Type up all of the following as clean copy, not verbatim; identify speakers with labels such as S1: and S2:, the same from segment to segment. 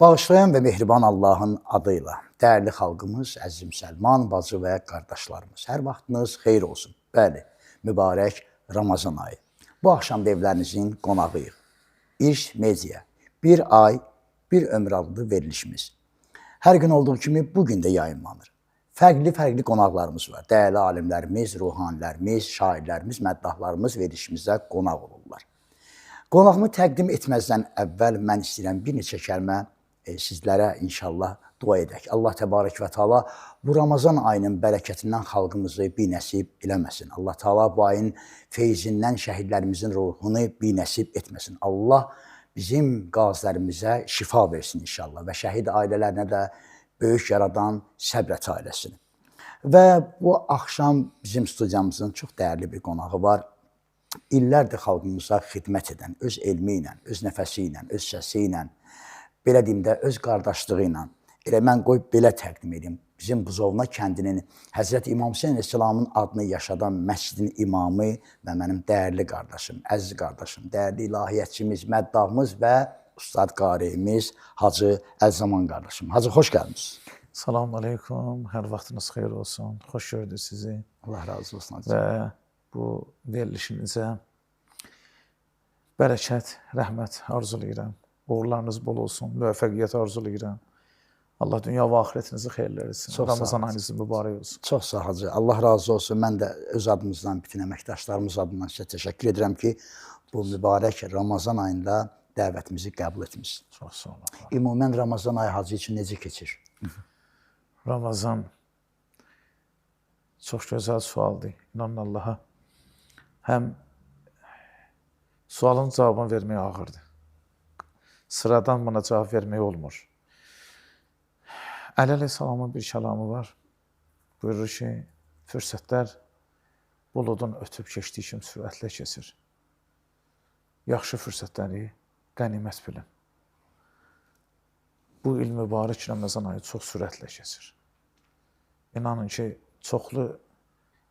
S1: Bağışlayan və mehriban Allahın adıyla, dəyərli xalqımız, əziz müsəlman, bacı və qardaşlarımız, hər vaxtınız xeyir olsun. Bəli, mübarək Ramazan ayı. Bu axşam da evlərinizin qonağıyıq. İrş Media, bir ay, bir ömür adlı verilişimiz. Hər gün olduğu kimi bugün də yayınlanır. Fərqli qonaqlarımız var. Dəyərli alimlərimiz, ruhanilərimiz, şairlərimiz, məddahlarımız verilişimizdə qonaq olurlar. Qonağımı təqdim etməzdən əvvəl mən istəyirəm bir neçə kəlmə sizlərə inşallah dua edək. Allah təbarək və Teala bu Ramazan ayının bərəkətindən xalqımızı binəsib eləməsin. Allah Teala bu ayın feyzindən şəhidlərimizin ruhunu binəsib etməsin. Allah bizim qazilərimizə şifa versin inşallah və şəhid ailələrinə də böyük yaradan səbrət ailəsin. Və bu axşam bizim studiyamızın çox dəyərli bir qonağı var. İllərdir xalqımıza xidmət edən, öz elmi ilə, öz nəfəsi ilə, öz səsi ilə, belə deyim də, öz qardaşlığı ilə, elə mən qoy belə təqdim edeyim, bizim Buzovna kəndinin Həzrət İmam Hüseyin Əsəlamın adını yaşadan məscidin imamı və mənim dəyərli qardaşım, əziz qardaşım, dəyərli ilahiyyətçimiz, məddahımız və ustad qariyimiz Hacı Əlzaman qardaşım. Hacı, xoş gəlmişsiniz.
S2: Selamun aleyküm, hər vaxtınız xeyir olsun, xoş gördük sizi.
S1: Allah razı olsun Hacı.
S2: Və bu verilişinizə bərəkət, rəhmət arzulayıram. Uğurlarınız bol olsun, müvəffəqiyyət arzulayıram. Allah dünya və axirətinizi xeyirlər etsin. Ramazan ayınız mübarək olsun.
S1: Çox sağ ol Hacı. Allah razı olsun. Mən də öz adımızdan, bütün əməkdaşlarımız adından sizə təşəkkür edirəm ki, bu mübarək Ramazan ayında dəvətimizi qəbul etmişsiniz.
S2: Çox sağ olun.
S1: Ümumən Ramazan ayı Hacı üçün necə keçir?
S2: Ramazan çox gözəl sualdır. İnanın Allaha. Həm sualın cavabını vermək ağırdır. Sıradan buna cavab vermək olmur. Əli əleyhissalamın bir kəlamı var. Buyurur ki, fürsətlər buludun ötüb keçdiyi kimi sürətlə keçir. Yaxşı fürsətləri qənimət bilin. Bu il mübarək Ramazan ayı çox sürətlə keçir. İnanın ki, çoxlu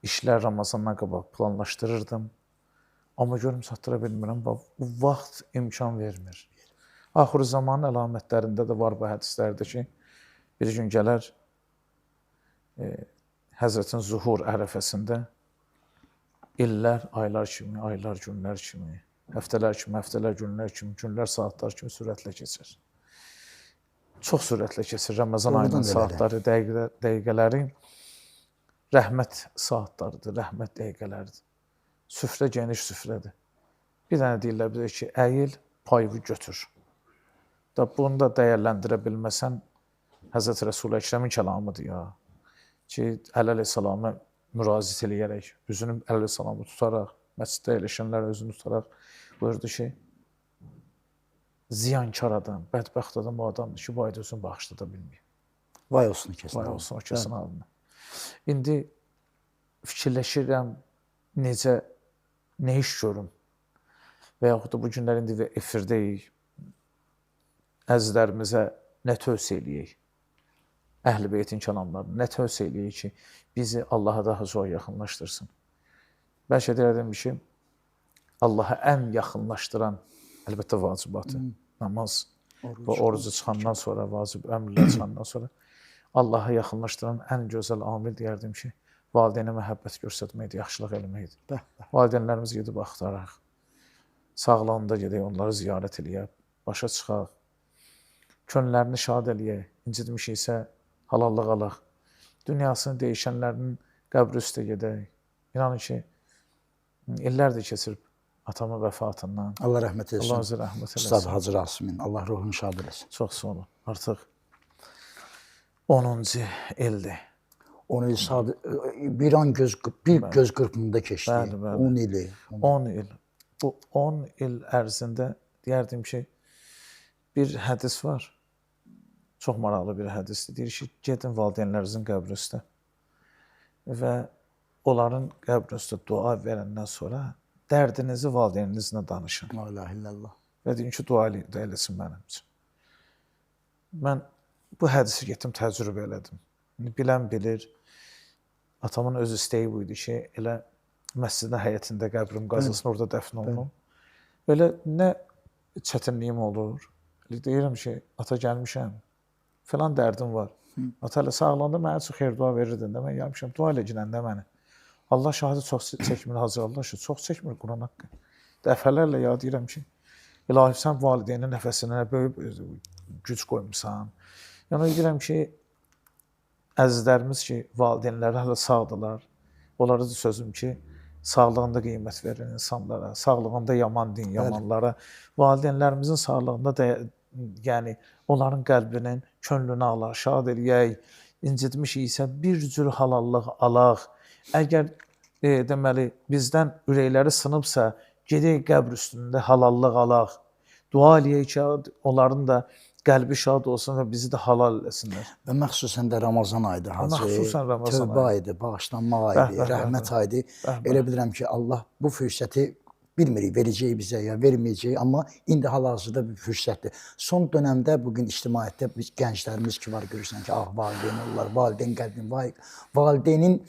S2: işlər Ramazandan qabaq planlaşdırırdım. Amma görüm çatdıra bilmirəm, bu vaxt imkan vermir. Axır zamanın əlamətlərində də var bu hədislərdə ki, bir gün gələr Həzrətin zuhur ərəfəsində illər, aylar kimi, aylar, günlər kimi, həftələr kimi, həftələr, günlər kimi, günlər, saatlar kimi sürətlə keçir. Çox sürətlə keçir Ramazan ayının saatları, dəqiqələri rəhmət saatlarıdır, rəhmət dəqiqələridir. Süfrə geniş süfrədir. Bir dənə deyirlər bizə ki, əyil, payını götür. Bunu da dəyərləndirə bilməsən, Həzrət Rəsul-i Əkrəmin kəlamıdır ya. Ki, Əli əleyhissalama müraciət eləyərək, üzünü Əli əleyhissalama tutaraq, məsciddə eləşənlər özünü tutaraq buyurdu ki, ziyankar adam, bədbəxt adam o adamdır ki, bu ayda özünü bağışlada bilməyib.
S1: Vay olsun kesin.
S2: Vay olsun o kesin adına. İndi fikirləşirəm, necə, nə iş görüm və yaxud da bu günlər indi efirdəyik, əzizlərimizə nə tövsiyə eləyək, Əhl-i Beytin kəlamlarını nə tövsiyə eləyək ki, bizi Allaha daha çox yaxınlaşdırsın. Bəlkə deyərdim ki, Allaha ən yaxınlaşdıran, əlbəttə vacibatı, namaz və orucu çıxandan sonra, vacib əmrlər çıxandan sonra, Allaha yaxınlaşdıran ən gözəl amil deyərdim ki, valideynə məhəbbət göstərməkdir, yaxşılıq eləməkdir. Valideynlərimiz gedib axtaraq, sağlığında gedək, onları ziyarət eləyək, başa çıxaq, könüllərini şad eləyək, incitmişiksə halallıq alaq, dünyasını dəyişənlərinin qəbri üstə gedək. İnanın ki, illərdir keçirib atamın vəfatından.
S1: Allah rəhmət eləsin.
S2: Allah özü rəhmət eləsin.
S1: Ustad Hacı Rasimin, Allah ruhunu şad eləsin.
S2: Çox sağ olun. Artıq 10-cu ildir.
S1: 10 il bir an göz qırpımında keçdi.
S2: Bəli, bəli.
S1: 10 ili.
S2: 10 il. Bu 10 il ərzində deyərdim ki, bir hədis var. Çox maraqlı bir hədisdir. Deyir ki, gedin valideynlərinizin qəbri üstə və onların qəbri üstə dua verəndən sonra dərdinizi valideyninizlə danışın.
S1: La ilahe illallah.
S2: Və deyin ki, dua eləsin mənim üçün. Mən bu hədisi getdim, təcrübə elədim. Bilən bilir, atamın öz istəyi buydu ki, elə məscidin həyətində qəbrim qazılsın, orada dəfn olunum. Belə nə çətinliyim olur, deyirəm ki, ata gəlmişəm, filan dərdim var. Ata ilə sağlanda mənə çox xeyir dua verirdin də, mən gəlmişəm, dua elə girəndə məni. Allah şahidi çox çəkmir, Hacı Allah ki, çox çəkmir Quran haqqı. Dəfələrlə yad deyirəm ki, İlahi, sən valideynin nəfəsinə böyük güc qoymuşsan. Yəni, deyirəm ki, əzizlərimiz ki, valideynləri hələ sağdılar. Onlara da sözüm ki, sağlığında qiymət verin insanlara, sağlığında yaman deyin yamanlara. Valideynlərimizin sağlığında da, yəni, onların qəlbinin, könlünü alaq, şad eləyək, incitmişiksə bir cür halallıq alaq. Əgər deməli, bizdən ürəkləri sınıbsa, gedək qəbr üstündə halallıq alaq. Dua eləyək ki, onların da qəlbi şad olsun və bizi də halal eləsinlər.
S1: Və məxsusən də Ramazan ayıdır, Hacı.
S2: Məxsusən Ramazan
S1: Tövbə ayıdır, bağışlanmaq ayıdır, rəhmət ayıdır. Elə bilirəm ki, Allah bu fürsəti bilmirik, verəcək bizə ya verməyəcək, amma indi hal-hazırda bir fürsətdir. Son dönəmdə bugün ictimaiyyətdə biz gənclərimiz ki var, görürsən ki, valideyn olurlar, valideyn qədrini, valideynin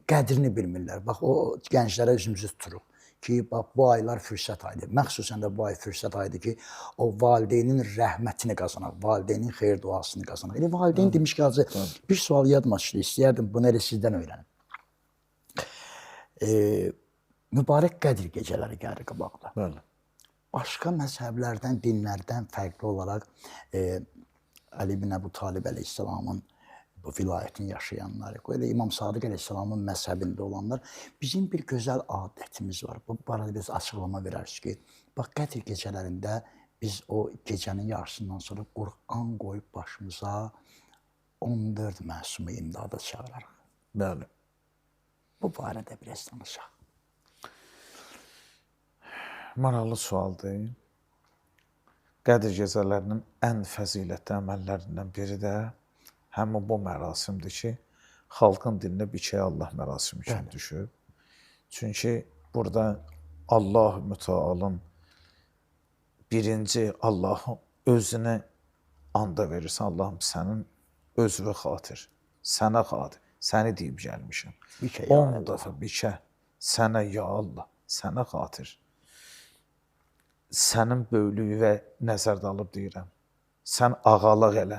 S1: qədrini bilmirlər. Bax, o gənclərə üzümüzü tuturuq ki, bax, bu aylar fürsət ayıdır. Məxsusən də bu ay fürsət ayıdır ki, o valideynin rəhmətini qazanaq, valideynin xeyir duasını qazanaq. Elə valideyn demiş ki, Hacı, bir sual yadıma düşdü, istəyərdim bunu elə sizdən öyrənim. Mübarək Qədir gecələri gəlir qabaqda.
S2: Bəli.
S1: Başqa məzhəblərdən, dinlərdən fərqli olaraq Əli ibn Əbu Talib əleyhissalamın bu vilayətin yaşayanları, elə İmam Sadiq əleyhissalamın məzhəbində olanlar, bizim bir gözəl adətimiz var. Bu barədə biz açıqlama verərik ki, bax, Qədir gecələrində biz o gecənin yarısından sonra Qur'an qoyub başımıza 14 məsumu imdada çağırarıq.
S2: Bəli.
S1: Bu barədə biraz danışaq.
S2: Maraqlı sualdır. Qədir gecələrinin ən fəzilətli əməllərindən biri də həmin bu mərasimdir ki, xalqın dilinə Biçəy Allah mərasimi kimi düşüb. Çünki burada Allah-u Mütealın birinci Allahın özünə anda verirsən, Allahım sənin özünə xatir, sənə xatir, səni deyib gəlmişəm. 10 dəfə Biçə, sənə ya Allah, sənə xatir. Sənin böyüklüyü və nəzərdə alıb deyirəm. Sən ağalıq elə.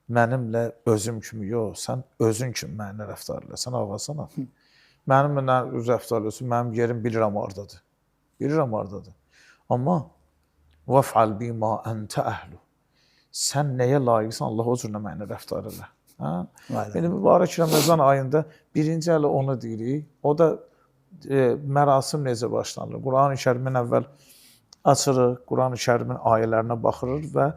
S2: Mənimlə özüm kimi yox, sən özün kimi mənimlə rəftar elə. Sən ağasana. Mənimlə rəftar eləsin, mənim yerim bilirəm hardadır. Bilirəm hardadır. Amma vəf'al bima əntə əhlu. Sən nəyə layiqsən, Allah o cürlə mənimlə rəftar elə. Yəni, mübarək Ramazan ayında birinci ələ onu deyirik. O da mərasim necə başlanır? Quran-ı Kərimin əvvəl açırıq, Quran-ı Kərimin ayələrinə baxırıq və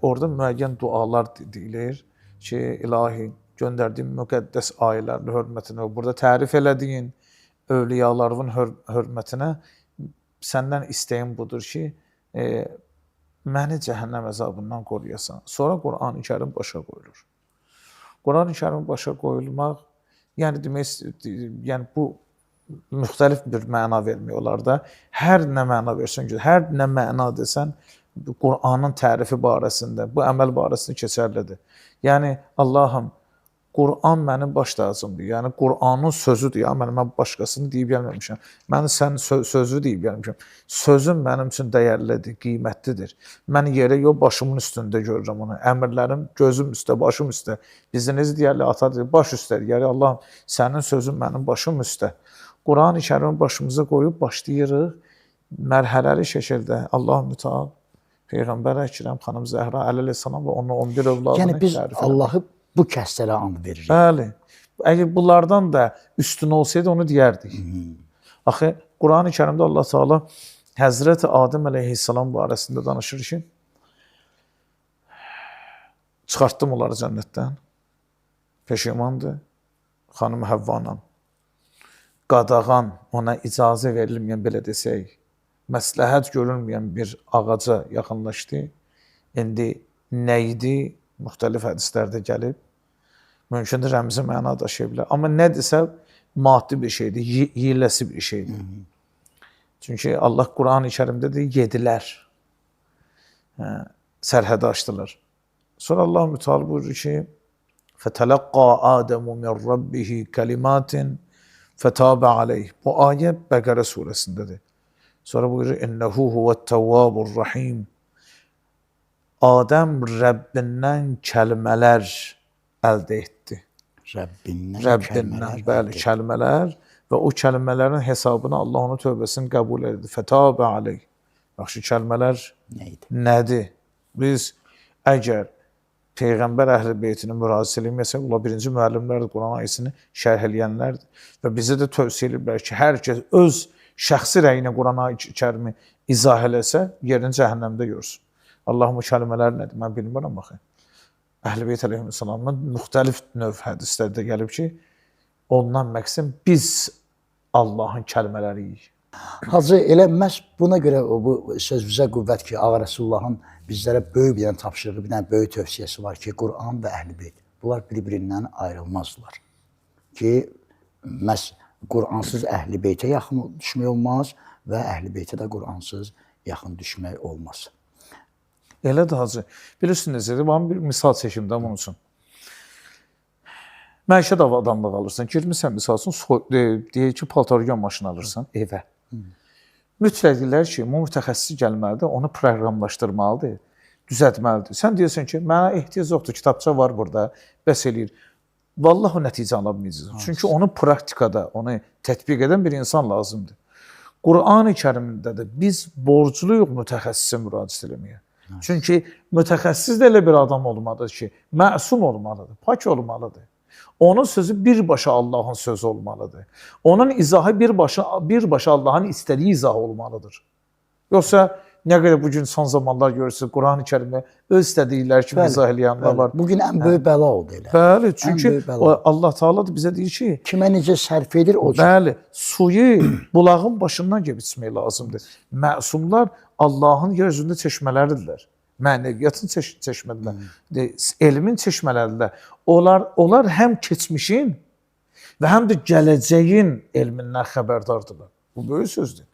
S2: orada müəyyən dualar deyilir ki, ilahi göndərdiyin müqəddəs ayələrin hörmətinə, burada tərif elədiyin övliyaların hörmətinə səndən istəyim budur ki, məni cəhənnəm əzabından qoruyasan. Sonra Quran-ı Kərim başa qoyulur. Quran-ı Kərim başa qoyulmaq, yəni demək, yəni bu müxtəlif bir məna vermək olar da. Hər nə məna versən, hər nə məna desən, Qur'anın tərifi barəsində, bu əməl barəsində keçərlidir. Yəni, Allahım, Qur'an mənim baş tacımdır. Yəni, Qur'anın sözüdür. Ya, mən başqasını deyib gəlməmişəm. Mən sənin sözü deyib gəlmişəm. Sözüm mənim üçün dəyərlidir, qiymətlidir. Mən yerə yox, başımın üstündə görürəm onu. Əmrlərim gözüm üstə, başım üstə. Bizdə necə deyərlər, ata deyir, baş üstə. Yəni, Allahım, sənin sözün mənim başım üstə. Quran-ı Kərimi başımıza qoyub başlayırıq. Mərhələli şəkildə Allah-u Müteal, Peyğəmbər Əkrəm, xanım Zəhra əleyhissalam və onun 11 övladını
S1: yəni biz Allahı bu kəslərə and veririk.
S2: Bəli. Əgər bunlardan da üstün olsaydı onu deyərdik. Axı Quran-ı Kərimdə Allah Teala Həzrəti Adəm əleyhissalam barəsində danışır ki, çıxartdım onları cənnətdən. Peşimandır. Xanım Həvvanın qadağan, ona icazə verilməyən, belə desək, məsləhət görülməyən bir ağaca yaxınlaşdı. İndi nə idi? Müxtəlif hədislərdə gəlib. Mümkündür, rəmzi məna daşıya bilər. Amma nə desə, maddi bir şeydir, yeyiləsi bir şeydir. Çünki Allah Quran-ı Kərimdə də yedilər. Sərhədə açdılar. Sonra Allah Müteal buyurur ki, فَتَلَقَّى آدَمُ مِنْ رَبِّهِ كَلِمَاتٍ فَتَابَ عَلَيْهِ. Bu ayə Bəqərə surəsindədir. Sonra buyurur, اِنَّهُ هُوَ التَّوَّابُ الرَّحِيمُ. Adəm Rəbbindən kəlmələr əldə etdi. Rəbbindən, bəli, kəlmələr və o kəlmələrin hesabını Allah onun tövbəsini qəbul edir. Fətabə aleyh. Yaxşı, kəlmələr nədir? Biz əgər Peyğəmbər Əhl-i Beytini müraciət eləməsək, ola birinci müəllimlərdir, Quran ayəsini şərh eləyənlərdir və bizə də tövsiyə edirlər ki, hər kəs öz şəxsi rəyinə Quran ayı-kərimi izah eləsə, yerini cəhənnəmdə görsün. Allahım, bu kəlmələr nədir? Mən bilmirəm, baxın. Əhl-i Beyt əleyhissalamdan müxtəlif növ hədislərdə gəlib ki, ondan məqsəm biz Allahın kəlmələriyik.
S1: Hacı, elə məhz buna görə bu söz bizə qüvvət ki, Ağa Rəsullahın bizlərə böyük bir dənə tapşırığı, bir dənə böyük tövsiyəsi var ki, Quran və Əhl-i Beyt. Bunlar bir-birindən ayrılmazlar. Ki, məhz Quransız Əhl-i Beytə yaxın düşmək olmaz və Əhl-i Beytə də Quransız yaxın düşmək olmaz.
S2: Elədir, hacı. Bilirsiniz, bana bir misal çəkimdə bunun üçün. Məişət avadanlıq alırsan, girmirsən misal üçün, deyək ki, paltaryon maşını alırsan evə. Mütləq deyirlər ki, bu mütəxəssis gəlməlidir, onu proqramlaşdırmalıdır, düzəltməlidir. Sən deyirsən ki, mənə ehtiyac yoxdur, kitabça var burada, bəs eləyir. Vallahi o nəticə alamayacaq. Çünki onu praktikada, onu tətbiq edən bir insan lazımdır. Quran-ı Kərimdə də biz borcluyuq mütəxəssisə müraciət eləməyə. Çünki mütəxəssis də elə bir adam olmalıdır ki, məsum olmalıdır, pak olmalıdır. Onun sözü birbaşa Allahın sözü olmalıdır. Onun izahı birbaşa Allahın istədiyi izah olmalıdır. Yoxsa nə qədər bugün son zamanlar görürsünüz, Quran-ı Kərimi öz istədikləri kimi izah eləyənlər var.
S1: Bugün ən böyük bəla oldu elə.
S2: Bəli, çünki Allah Teala da bizə deyir ki,
S1: kimə necə sərf edir o üçün.
S2: Bəli, suyu bulağın başından gəlib içmək lazımdır. Məsumlar Allahın yeryüzündə çeşmələridirlər. Mənəviyyatın çeşmələrdir, elmin çeşmələrdir. Onlar həm keçmişin və həm də gələcəyin elmindən xəbərdardırlar. Bu böyük sözdür.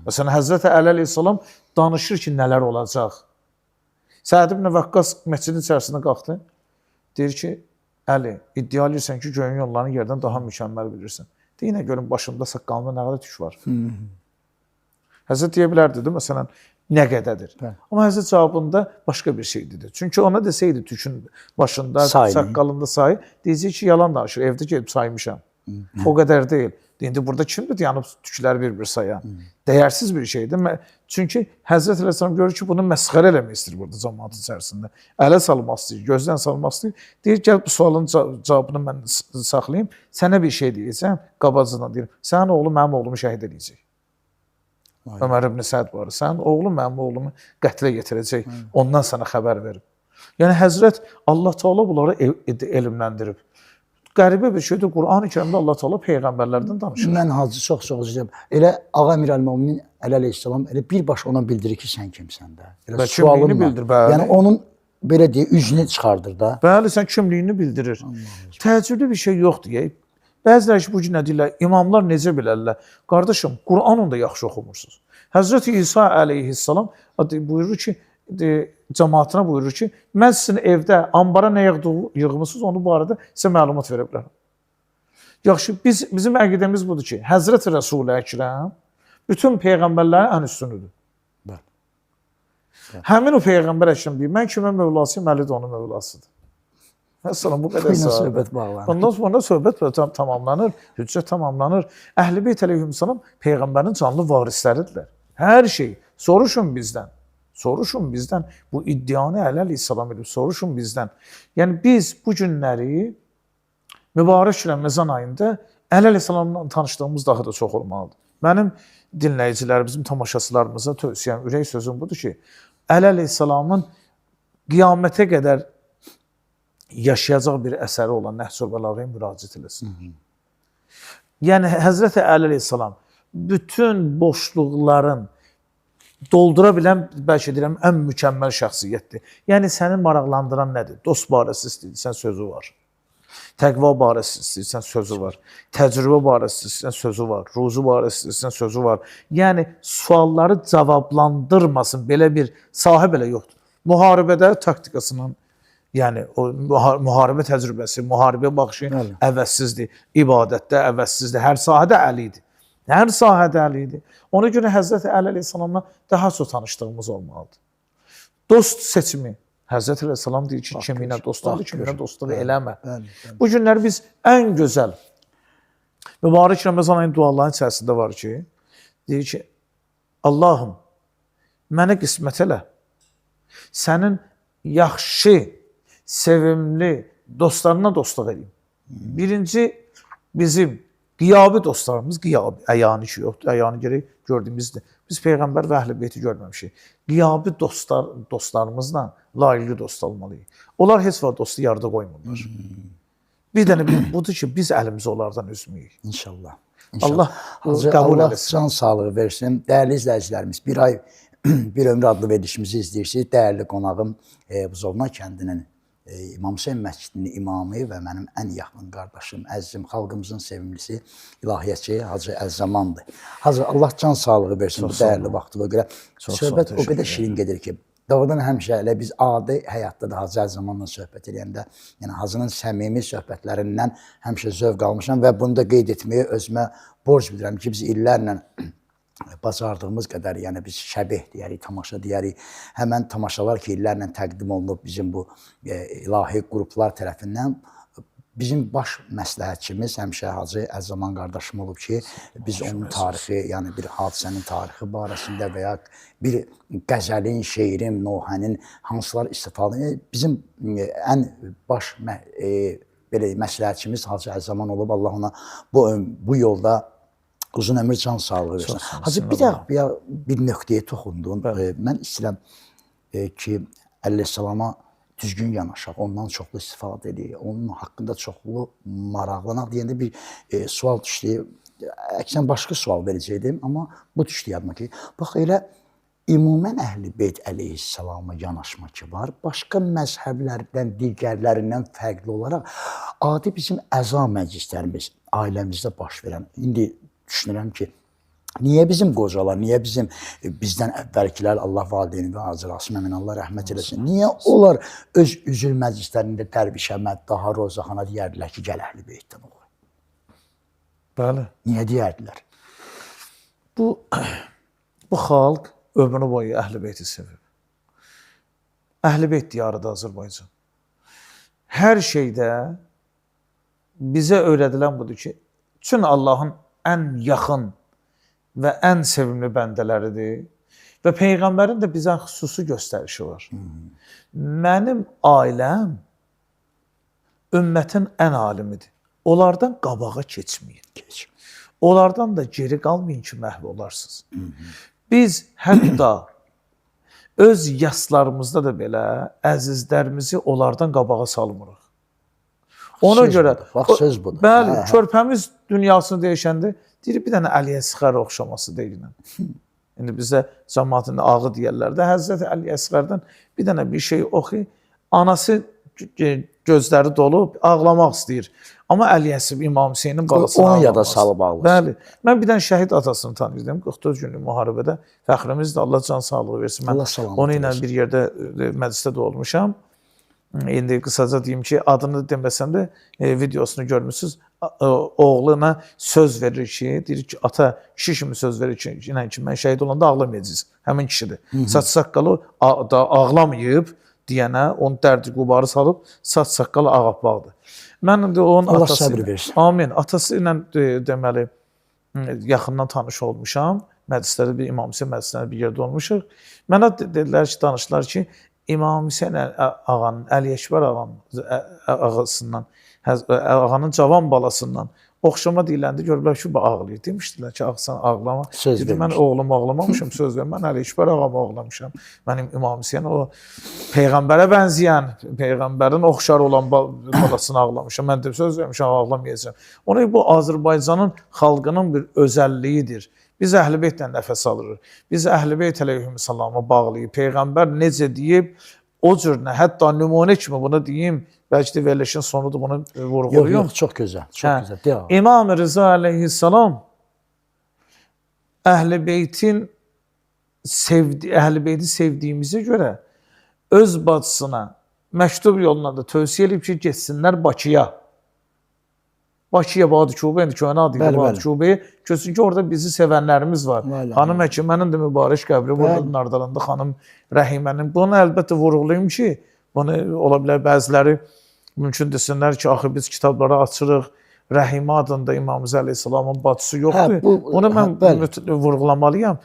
S2: Məsələn, Həzrəti Əli əleyhissalam danışır ki, nələr olacaq. Səəd ibn Vəqqas məscidin içərisində qalxdı. Deyir ki, Əli, iddia edirsən ki, göyün yollarını yerdən daha mükəmməl bilirsən. Deyinə görün, başımda saqqalımda nə qədər tük var. Həzrət deyə bilərdi, değil mi? Məsələn, nə qədədir? Amma Həzrət cavabında başqa bir şey dedi. Çünki ona desəydi tükün başında, saqqalında sayı, deyəcək ki, yalan danışır, evdə gedib saymışam. O qədər deyil. İndi burada kimdir yanıb tükləri bir-bir sayan? Dəyərsiz bir şeydir. Çünki Həzrət Əleyhisselam görür ki, bunu məsxərə eləmək istəyir burada cəmaat içərisində. Ələ salmaq istəyir, gözdən salmaq istəyir. Deyir, gəl bu sualın cavabını mən saxlayayım. Sənə bir şey deyəcəm, qabacına deyir. Sənin oğlu mənim oğlumu şəhid edəcək. Ömər ibn Səd var. Sənin oğlum mənim oğlumu qətlə yetirəcək. Ondan sənə xəbər verib. Yəni Həzrət Allah Teala bunları elmləndirib. Qəribə bir şeydir. Quran-ı Kərimdə Allah Teala peyğəmbərlərdən danışır.
S1: Mən hacı çox istəyirəm. Elə Ağa Əmir Əl-Möminin əleyhissalam elə birbaşa ona bildirir ki, sən kimsən də.
S2: Elə kimliyini bildir, bəli.
S1: Yəni onun belə deyə üzünü çıxardır da.
S2: Bəli, sən kimliyini bildirir. Təəccüblü bir şey yoxdur. Bəziləri ki, bu gün nə deyirlər, imamlar necə bilərlər? Qardaşım, Qur'anı da yaxşı oxumursunuz. Həzrəti İsa əleyhissalam buyurur ki, cəmaatına buyurur ki, mən sizin evdə ambara nə yığmısınız, onu bu arada sizə məlumat verə bilərəm. Yaxşı, bizim əqidəmiz budur ki, Həzrəti Rəsul-i Əkrəm bütün peyğəmbərlərin ən üstünüdür. Həmin o peyğəmbər Əkrəm deyir, mən kimə mövlasıyım, Əli də onun mövlasıdır. Məsələn, bu qədər
S1: söhbət bağlanır.
S2: Ondan sonra söhbət tamamlanır, hüccət tamamlanır. Əhl-i Beyt əleyhissalam peyğəmbərin canlı varisləridirlər. Hər şey. Soruşun bizdən. Soruşun bizdən. Bu iddianı Əli əleyhissalam edib. Soruşun bizdən. Yəni biz bu günləri mübarək Ramazan ayında Əli əleyhissalamla tanışdığımız daha da çox olmalıdır. Mənim dinləyicilərimizin, tamaşaçılarımıza tövsiyəm, ürək sözüm budur ki, Əli əleyhissalamın qiyamətə qədər yaşayacaq bir əsəri olan Nəhcül Bəlağəyə müraciət eləsin. Yəni, Həzrəti Əli əleyhissalam bütün boşluqların doldura bilən, bəlkə deyirəm, ən mükəmməl şəxsiyyətdir. Yəni, səni maraqlandıran nədir? Dost barəsi istəyirsən, sözü var. Təqva barəsi istəyirsən, sözü var. Təcrübə barəsi istəyirsən, sözü var. Ruzu barəsi istəyirsən, sözü var. Yəni, sualları cavablandırmasın, belə bir sahə belə yoxdur. Müharibədə taktikasının, yəni o müharibə təcrübəsi, müharibə baxışı əvəzsizdir, ibadətdə əvəzsizdir, hər sahədə əlidir. Hər sahədə əlidir. Ona görə Həzrəti Əli əleyhissalamla daha çox tanışdığımız olmalıdır. Dost seçimi Həzrət Əleyhissalam deyir ki, kiminlə dostluq, kiminlə dostluq eləmə. Bu günlər biz ən gözəl mübarək Ramazan ayının dualarının içərisində var ki, deyir ki, Allahım, mənə qismət elə, sənin yaxşı, sevimli dostlarına dostluq edeyim. Birinci, bizim qiyabi dostlarımız, qiyabi, əyani ki, yoxdur, əyani gerək gördüyümüzdür. Biz Peyğəmbər və Əhl-i Beyti görməmişik. Qiyabi dostlarımızla layiqli dost olmalıyıq. Onlar heç vaxt dostu yarıda qoymurlar. Bir dənə budur ki, biz əlimizi onlardan üzməyik.
S1: İnşallah.
S2: Allah
S1: qəbul etsin. Can sağlığı versin. Dəyərli izləyicilərimiz, bir ay bir ömrü adlı verilişimizi izləyirsiniz. Dəyərli qonağım Buzovna kəndinin İmam Hüseyn məscidinin imamı və mənim ən yaxın qardaşım, əzizim, xalqımızın sevimlisi, ilahiyyatçı Hacı Əzzamandır. Hacı, Allah can sağlığı versin bu dəyərli vaxtına görə. Söhbət o qədər şirin gedir ki, doğrudan həmişə elə biz adi həyatda da Hacı Əzzamanla söhbət edəndə, yəni Hacının səmimi söhbətlərindən həmişə zövq almışam və bunu da qeyd etməyə özümə borc bilirəm ki, biz illərlə bacardığımız qədər, yəni biz şəbih deyərik, tamaşa deyərik. Həmən tamaşalar ki, illərlə təqdim olunub bizim bu ilahi qruplar tərəfindən bizim baş məsləhətçimiz həmişə Hacı Əzzaman qardaşım olub ki, biz onun tarixi, yəni bir hadisənin tarixi barəsində və ya bir qəzəlin, şeirin, nohənin hansılar istifadə bizim ən baş belə məsləhətçimiz Hacı Əzzaman olub. Allah ona bu yolda uzun ömür, can sağlığı versin. Hacı, bir nöqtəyə toxundun. Mən istəyirəm ki, Əleyhissalama düzgün yanaşaq, ondan çoxlu istifadə edək, onun haqqında çoxlu maraqlanaq deyəndə bir sual düşdü. Əksən başqa sual verəcəkdim, amma bu düşdü yadıma ki, bax elə ümumən Əhl-i Beyt Əleyhissalama yanaşma ki var, başqa məzhəblərdən, digərlərindən fərqli olaraq adi bizim əza məclislərimiz ailəmizdə baş verən, indi düşünürəm ki, niyə bizim qocalar, niyə bizdən əvvəlkilər, Allah valideyni və Hacı Əmin, Allah rəhmət eləsin, niyə onlar öz üzül məclislərində Dərvişəmə, daha Rozaxana deyərdilər ki, gəl Əhl-i Beytdən oxu?
S2: Bəli.
S1: Niyə deyərdilər?
S2: Bu xalq ömrü boyu Əhl-i Beyti sevib. Əhl-i Beyt diyarıdır Azərbaycan. Hər şeydə bizə öyrədilən budur ki, üçün Allahın ən yaxın və ən sevimli bəndələridir və Peyğəmbərin də bizə xüsusi göstərişi var. Mənim ailəm ümmətin ən alimidir. Onlardan qabağa keçməyin. Onlardan da geri qalmayın ki, məhv olarsınız. Biz hətta öz yaslarımızda da belə əzizlərimizi onlardan qabağa salmırıq. Ona görə,
S1: söz budur.
S2: Bəli, körpəmiz dünyasını dəyişəndə deyir, bir dənə Əliyə Əsğər oxşaması deyilən. İndi bizə cəmaatın ağı deyərlər də, Həzrəti Əliyə Əsğərdən bir dənə bir şey oxu, anası gözləri dolub, ağlamaq istəyir. Amma Əliyəsib İmam Hüseynin balasını
S1: onu yada salıb ağlasın.
S2: Bəli, mən bir dənə şəhid atasını tanıyırdım, 44 günlük müharibədə, fəxrimiz də Allah can sağlığı versin. Mən onu ilə bir yerdə məclisdə də olmuşam. İndi qısaca deyim ki, adını deməsəm də videosunu görmüsünüz. Oğluna söz verir ki, deyir ki, ata kişi kimi söz verir ki, mən şəhid olanda ağlamayacağız. Həmin kişidir. Saç saqqalı ağlamayıb deyənə, onun dərdi qubarı salıb, saç saqqalı ağappaqdır. Mən də onun
S1: Allah
S2: atası
S1: səbir versin.
S2: Amin. Atası ilə deməli yaxından tanış olmuşam. Məclislərdə bir İmam Hüseyn məclislərində bir yerdə olmuşuq. Mənə dedilər ki, danışdılar ki, İmam Hüseyn ağanın, Əli Əkbər ağasından, ağanın cavan balasından oxşama deyiləndə görürlər ki, ağlayır. Demişdilər ki, sən ağlama. Dedi, mən oğlum ağlamamışam, söz ver. Mən Əli Əkbər ağamı ağlamışam. Mənim İmam Hüseyn o Peyğəmbərə bənzəyən, Peyğəmbərin oxşar olan balasını ağlamışam. Mən də söz vermişəm, ağlamayacağım. Ona bu Azərbaycanın xalqının bir özəlliyidir. Biz Əhl-i Beytlə nəfəs alırıq. Biz Əhl-i Beyt əleyhissalama bağlıyıq. Peyğəmbər necə deyib, o cürünə, hətta nümunə kimi bunu deyim, bəlkə də verilişin sonudur bunu vurğuluyum.
S1: Yox, çox gözəl, çox gözəl.
S2: İmam Rıza əleyhissalam Əhl-i Beytin Əhl-i Beyti sevdiyimizə görə öz bacısına məktub yoluna da tövsiyə edib ki, getsinlər Bakıya. Bakıya, Badikubə, indi köhnə adı ilə Badikubə, görsün ki, orada bizi sevənlərimiz var. Xanım Həkimənin də mübarək qəbri, burada Nardalanda xanım Rəhimənin. Bunu əlbəttə vurğulayım ki, Bunu ola bilər bəziləri mümkün desinlər ki, axı biz kitabları açırıq, Rəhimə adında İmam Əleyhisselamın bacısı yoxdur. Bunu mən vurğulamalıyam.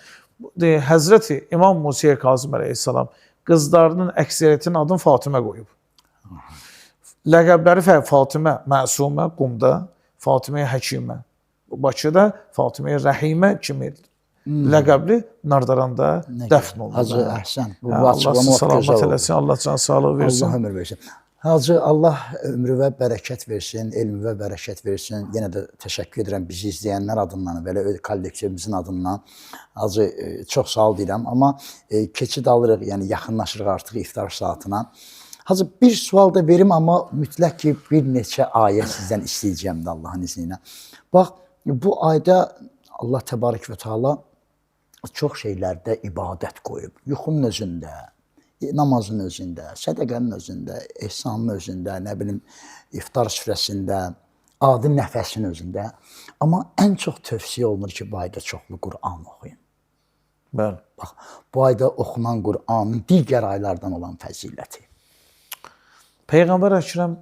S2: Həzrəti İmam Musa Kazım Əleyhisselam qızlarının əksəriyyətinin adını Fatimə qoyub. Ləqəbləri Fatimə Məsumə Qumda, Fatimə Həkimə Bakıda, Fatimə Rəhimə kimi ləqəbli Nardaranda dəfn oldu.
S1: Hacı, əhsən.
S2: Allah salamat eləsin, Allah can sağlığı versin.
S1: Allah ömür versin. Hacı, Allah ömrü və bərəkət versin, elmi və bərəkət versin. Yenə də təşəkkür edirəm bizi izləyənlər adından, belə kollektivimizin adından. Hacı, çox sağ ol deyirəm. Amma keçid alırıq, yəni yaxınlaşırıq artıq iftar saatına. Hacı, bir sual da verim, amma mütləq ki, bir neçə ayə sizdən istəyəcəm də Allahın izni ilə. Bax, bu ayda Allah təbarək və Teala çox şeylərdə ibadət qoyub. Yuxunun özündə, namazın özündə, sədəqənin özündə, ehsanın özündə, nə bilim, iftar süfrəsində, adi nəfəsin özündə. Amma ən çox tövsiyə olunur ki, bu ayda çoxlu Qur'an oxuyun.
S2: Bəli.
S1: Bax, bu ayda oxunan Qur'anın digər aylardan olan fəziləti.
S2: Peyğəmbər Əkrəm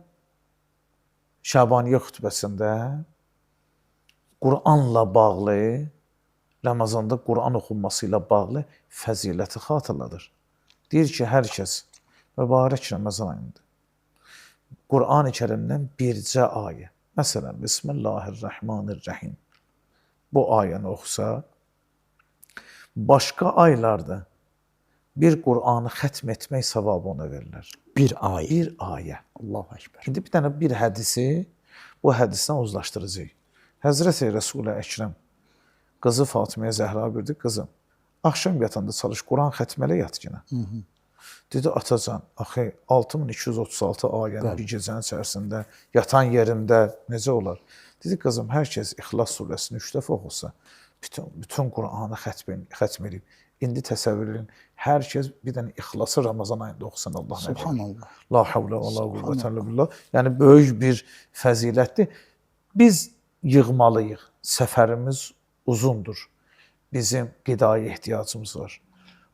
S2: Şabaniyyə xütbəsində Qur'anla bağlı, Ramazanda Qur'an oxunması ilə bağlı fəziləti xatırladır. Deyir ki, hər kəs mübarək Ramazan ayında Qur'an-ı Kərimdən bircə ayə, məsələn, Bismillahirrahmanirrahim bu ayəni oxusa, başqa aylarda bir Qur'anı xətm etmək savabı ona verilir.
S1: Bir ayə.
S2: Bir ayə.
S1: Allahu Ekber.
S2: İndi bir dənə bir hədisi, bu hədisdən uzlaşdıracaq. Həzrəti Rəsul-i Əkrəm qızı Fatiməyə Zəhra bildi, qızım, axşam yatanda çalış, Quran xətmələ yat yenə. Dedi, atacan, axı 6236 ayəni bir gecənin içərisində, yatan yerində necə olar? Dedi, qızım, hər kəs İxlas surəsini 3 dəfə oxusa, bütün Quranı xətm edib. İndi təsəvvür edin, hər kəs bir dənə İxlası Ramazan ayında oxusan Allah nə
S1: Subhanallah.
S2: La havlə və la qüvvətə illə billah. Yəni, böyük bir fəzilətdir. Biz yığmalıyıq, səfərimiz uzundur. Bizim qidaya ehtiyacımız var.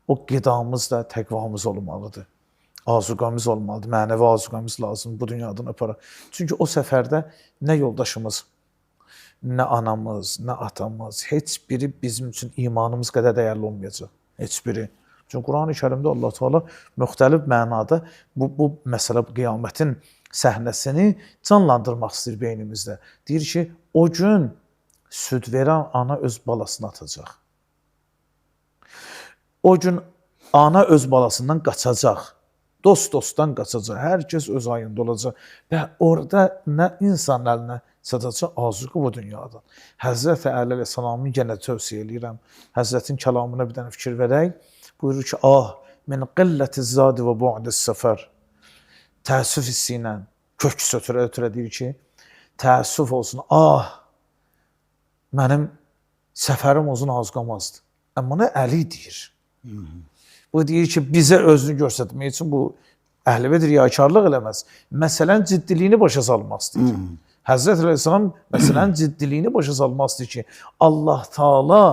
S2: O qidamız da təqvamız olmalıdır. Azuqamız olmalıdır, mənəvi azuqamız lazım bu dünyadan öpərək. Çünki o səfərdə nə yoldaşımız, nə anamız, nə atamız, heç biri bizim üçün imanımız qədər dəyərli olmayacaq. Heç biri. Çünki Quran-ı Kərimdə Allah Teala müxtəlif mənada bu məsələ, qiyamətin səhnəsini canlandırmaq istəyir beynimizdə. Deyir ki, o gün süd verən ana öz balasını atacaq. O gün ana öz balasından qaçacaq. Dost dostdan qaçacaq. Hər kəs öz ayında olacaq. Və orada nə insan əlinə çatacaq azuqı bu dünyadan. Həzrəti Əli əleyhissalamı yenə tövsiyə edirəm. Həzrətin kəlamına bir dənə fikir verək. Buyurur ki, min qilləti zadi və bu'dis səfər. Təəssüf hissi ilə köks ötürə deyir ki, təəssüf olsun, mənim səfərim uzun azqamazdır. Amma nə Əli deyir. Bu deyir ki, bizə özünü göstərmək üçün bu Əhl-i riyakarlıq eləməz. Məsələnin ciddiliyini başa salmaq istəyir. Həzrət Əleyhisselam məsələnin ciddiliyini başa salmaq istəyir ki, Allah Taala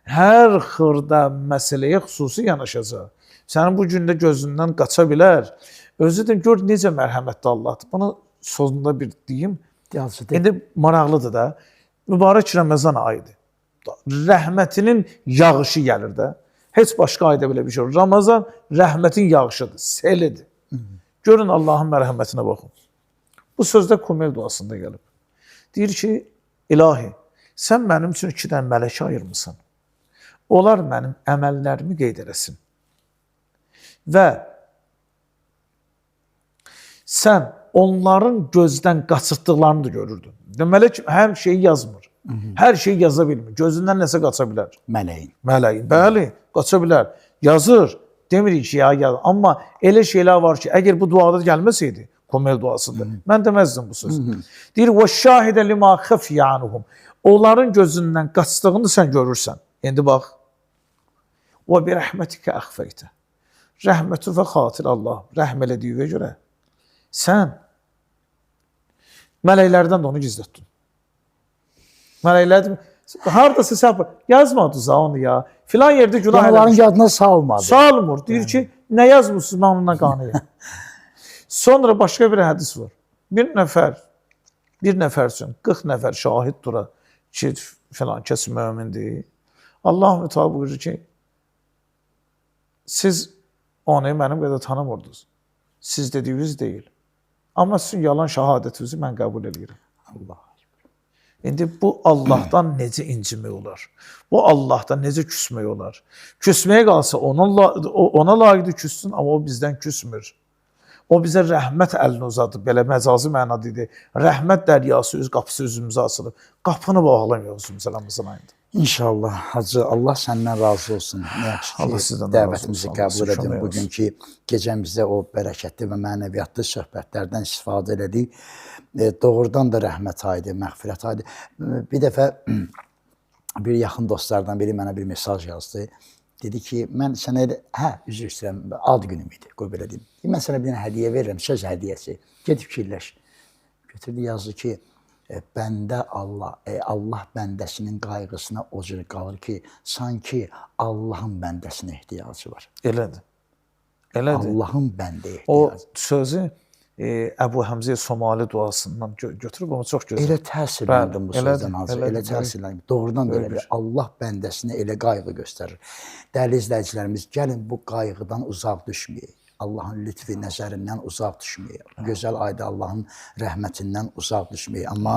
S2: hər xırda məsələyə xüsusi yanaşacaq. Sənin bu gündə gözündən qaça bilər. Özü də gör necə mərhəmətli Allahdır. Bunu sonunda bir deyim. İndi maraqlıdır da. Mübarək Ramazan ayıdır. Rəhmətinin yağışı gəlir də. Heç başqa ayda belə bir şey olur. Ramazan rəhmətin yağışıdır, selidir. Görün Allahın mərhəmətinə baxın. Bu sözdə Kumel duasında gəlib. Deyir ki, İlahi, sən mənim üçün 2 dənə mələk ayırmısan. Onlar mənim əməllərimi qeyd eləsin. Və sən onların gözdən qaçırtdıqlarını da görürdün. Mələk hər şeyi yazmır. Hər şeyi yaza bilmir. Gözündən nəsə qaça bilər.
S1: Mələyin.
S2: Mələyin, bəli, qaça bilər. Yazır, demirik ki, ya yazır. Amma elə şeylər var ki, əgər bu duada gəlməsəydi, Kumel duasında, mən deməzdim bu sözü. Deyir, وَالشَّاهِدَ لِمَا خَفْيَ عَنُهُمْ. Onların gözündən qaçdığını sən görürsən. İndi bax. وَبِرَحْمَتِكَ أَخْفَيْتَ. Rəhməti və xatir Allah rəhm elədiyinə görə sən mələklərdən də onu gizlətdin. Mələklər hardasa sən yazmadınız onu ya. Filan yerdə günah eləmiş.
S1: Onların yadına salmadı.
S2: Salmır. Deyir ki, nə yazmısınız mən onunla qanıyım. Sonra başqa bir hədis var. Bir nəfər üçün 40 nəfər şahid dura ki, filan kəs mömindir. Allah Teala buyurur ki, siz onu mənim qədər tanımırdınız. Siz dediyiniz deyil. Amma sizin yalan şahadətinizi mən qəbul edirəm.
S1: Allah.
S2: İndi bu Allahdan necə incimək olar? Bu Allahdan necə küsmək olar? Küsməyə qalsa ona layiqdir küssün, amma o bizdən küsmür. O bizə rəhmət əlini uzadıb, belə məcazi mənada idi. Rəhmət dəryası öz qapısı üzümüzə açılıb. Qapını bağlamayaq özümüzə Ramazan ayında.
S1: İnşallah Hacı, Allah səndən razı olsun. Nə yaxşı ki,
S2: Allah sizdən
S1: dəvətimizi qəbul edin.
S2: olsun.
S1: Bugünkü gecəmizdə o bərəkətli və mənəviyyatlı söhbətlərdən istifadə elədik. Doğrudan da rəhmət aydı, məğfirət aydı. Bir dəfə bir yaxın dostlardan biri mənə bir mesaj yazdı. Dedi ki, mən sənə üzr istəyirəm, ad günüm idi, qoy belə deyim. Mən sənə bir dənə hədiyyə verirəm, söz hədiyyəsi. Get fikirləş. Götürdü, yazdı ki, bəndə Allah bəndəsinin qayğısına o cür qalır ki, sanki Allahın bəndəsinə ehtiyacı var.
S2: Elədir.
S1: Allahın bəndəyə
S2: O
S1: ehtiyacı.
S2: sözü Əbu Həmzə Somali duasından götürüb, amma çox gözəl.
S1: Elə təsirləndim bu sözdən Hacı, elə
S2: elədir.
S1: təsirləndim. Doğrudan da elə bir Allah bəndəsinə elə qayğı göstərir. Dəyərli izləyicilərimiz, gəlin bu qayğıdan uzaq düşməyək. Allahın lütfi, nəzərindən uzaq düşməyək. Gözəl ayda Allahın rəhmətindən uzaq düşməyək. Amma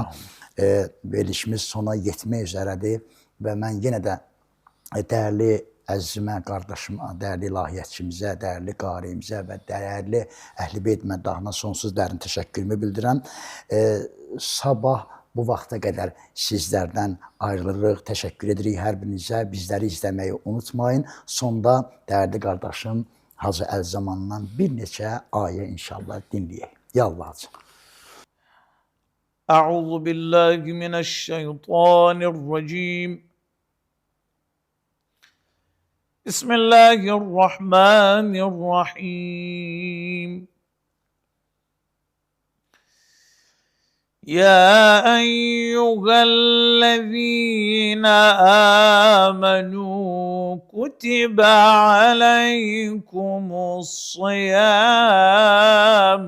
S1: verilişimiz sona yetmək üzərədir və mən yenə də dəyərli əzizimə, qardaşıma, dəyərli ilahiyyatçımıza, dəyərli qarimizə və dəyərli Əhl-i Beyt məddahına sonsuz dərin təşəkkürümü bildirəm. Sabah bu vaxta qədər sizlərdən ayrılırıq, təşəkkür edirik hər birinizə. Bizləri izləməyi unutmayın. Sonda dəyərli qardaşım Hacı Əlzamandan bir neçə ayə inşallah dinləyək. Yallah Hacı.
S2: Əuzu billahi mineşşeytanirracim. Bismillahirrahmanirrahim. Ya eyyühellezine amenu kutibe aleykumus-siyam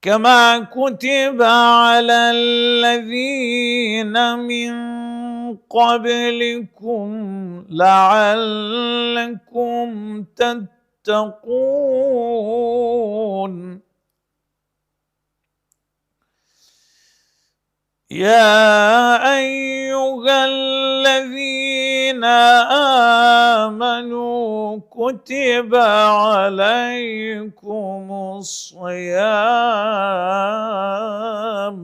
S2: kema kutibe alellezine min قبلكم لعلكم تتقون يا أيها الذين آمنوا كتب عليكم الصيام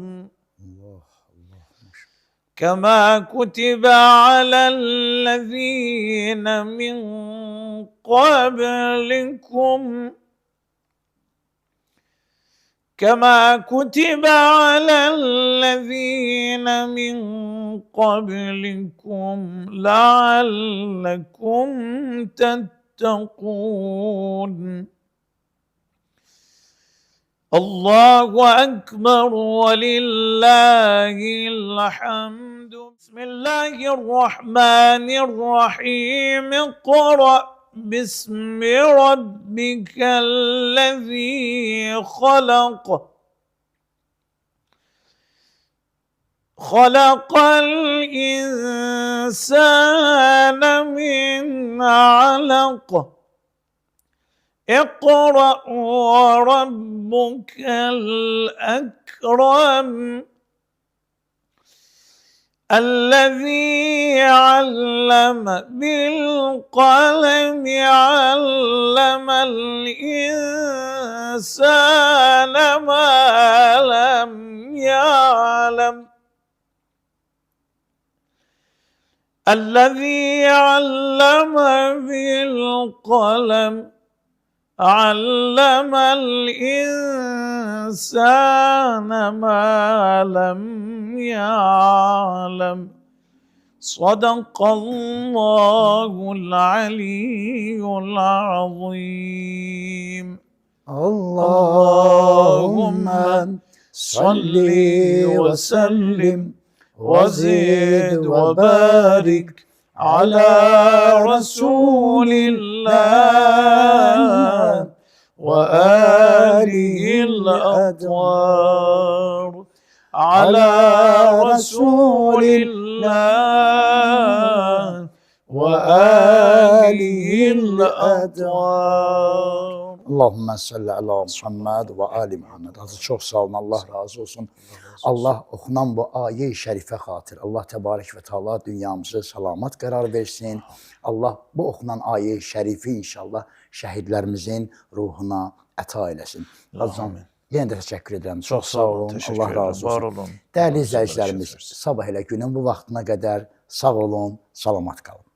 S2: كما كتب على الذين من قبلكم كما كتب على الذين من قبلكم لعلكم تتقون الله أكبر ولله الحمد. بسم الله الرحمن الرحيم. اقرأ باسم ربك الذي خلق خلق الإنسان من علق اقرأ وربك الأكرم الذي علم بالقلم علم الإنسان ما لم يعلم الذي علم بالقلم علم الإنسان ما لم يعلم. صدق الله العلي العظيم.
S1: اللهم صل وسلم وزد وبارك على رسول الله
S2: وآله الأطهار على رسول الله وآله الأطهار.
S1: Allahümme salli ala Muhammed ve ali Muhammed. Azı çok sağ olun. Allah razı olsun. Allah okunan bu aye-i şerife xatir. Allah təbarək və Teala dünyamızı salamat qərar versin. Allah bu okunan aye-i şerifi inşallah şəhidlərimizin ruhuna əta eləsin. Azam, yenə də təşəkkür edirəm. Çox sağ olun. Allah razı olsun.
S2: Var olun.
S1: Dəyərli izləyicilərimiz, sabah elə günün bu vaxtına qədər sağ olun, salamat qalın.